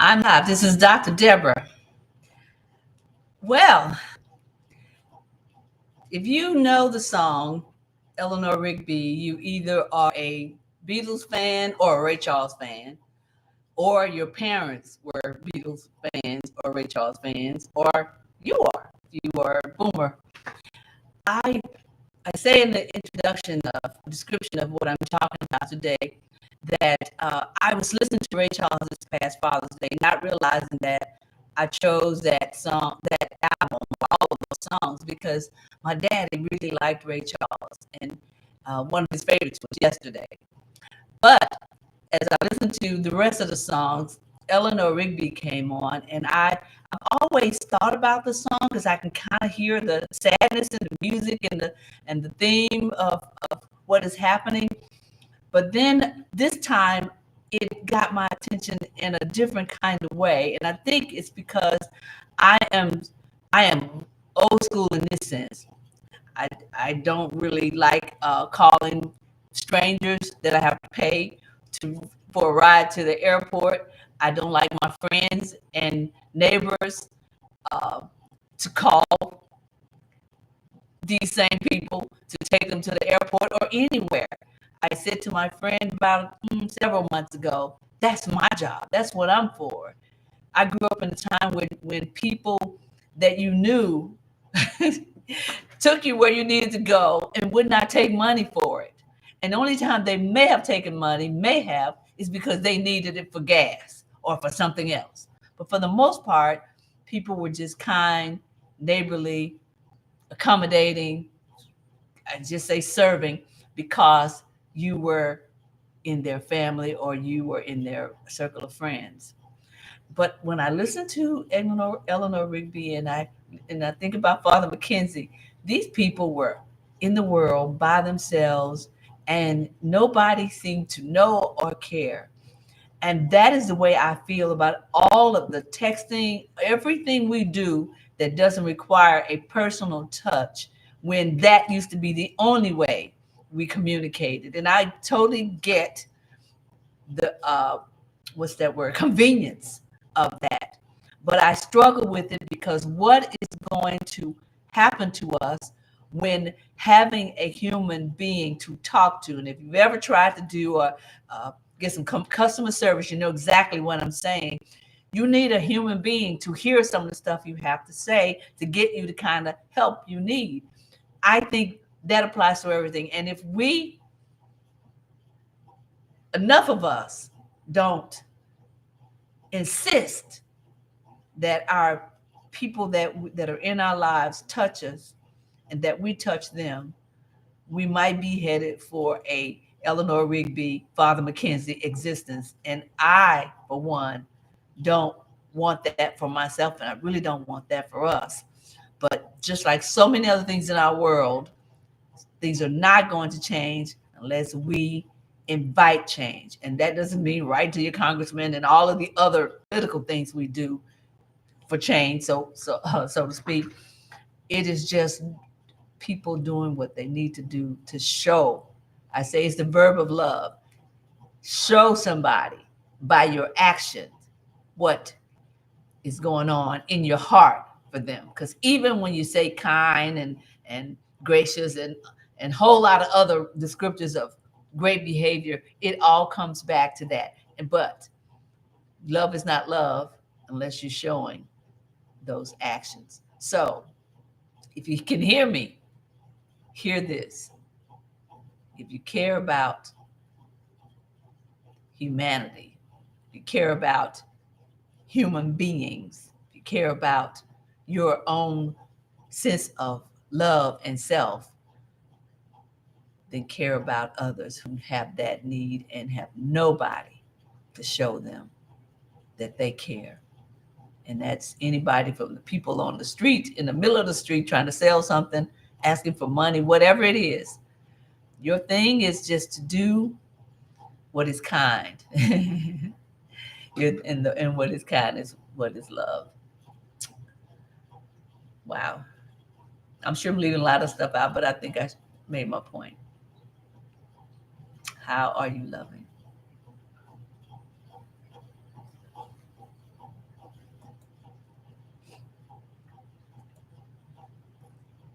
I'm live. This is Dr. Deborah. Well, if you know the song Elenor Rigby, you either are a Beatles fan or a Ray Charles fan, or your parents were Beatles fans or Ray Charles fans, or you are a boomer. I I say in the introduction of description of what I'm talking about today that I was listening to Ray Charles this past Father's Day, not realizing that I chose that song, that album, all of those songs, because my daddy really liked Ray Charles, and one of his favorites was Yesterday. But as I listened to the rest of the songs, Eleanor Rigby came on, and I've always thought about the song because I can kind of hear the sadness in the music and the theme of what is happening. But then this time it got my attention in a different kind of way. And I think it's because I am I am old school in this sense. I don't really like calling strangers that I have to pay to for a ride to the airport. I don't like my friends and neighbors uh, to call these same people to take them to the airport or anywhere. I said to my friend about several months ago, that's my job. That's what I'm for. I grew up in a time when people that you knew took you where you needed to go and would not take money for it. And the only time they may have taken money, is because they needed it for gas or for something else. But for the most part, people were just kind, neighborly, accommodating, I just say serving because you were in their family or you were in their circle of friends. But when I listen to Eleanor Rigby and I think about Father McKenzie, these people were in the world by themselves and nobody seemed to know or care. And that is the way I feel about all of the texting, everything we do that doesn't require a personal touch, when that used to be the only way we communicated. And I totally get the what's that word? Convenience of that. But I struggle with it because what is going to happen to us when having a human being to talk to? And if you've ever tried to do get some customer service, you know exactly what I'm saying. You need a human being to hear some of the stuff you have to say to get you the kind of help you need. I think that applies to everything. And if enough of us don't insist that our people that are in our lives touch us and that we touch them, we might be headed for a Eleanor Rigby, Father McKenzie existence. And I, for one, don't want that for myself, and I really don't want that for us. But just like so many other things in our world, things are not going to change unless we invite change. And that doesn't mean write to your congressman and all of the other political things we do for change, so to speak. It is just people doing what they need to do to show. I say it's the verb of love. Show somebody by your actions what is going on in your heart for them. Because even when you say kind and gracious and whole lot of other descriptors of great behavior, it all comes back to that. But love is not love unless you're showing those actions. So if you can hear me, hear this. If you care about humanity, if you care about human beings, if you care about your own sense of love and self, then care about others who have that need and have nobody to show them that they care. And that's anybody from the people on the street, in the middle of the street, trying to sell something, asking for money, whatever it is. Your thing is just to do what is kind. And what is kind is what is love. Wow. I'm sure I'm leaving a lot of stuff out, but I think I made my point. How are you loving?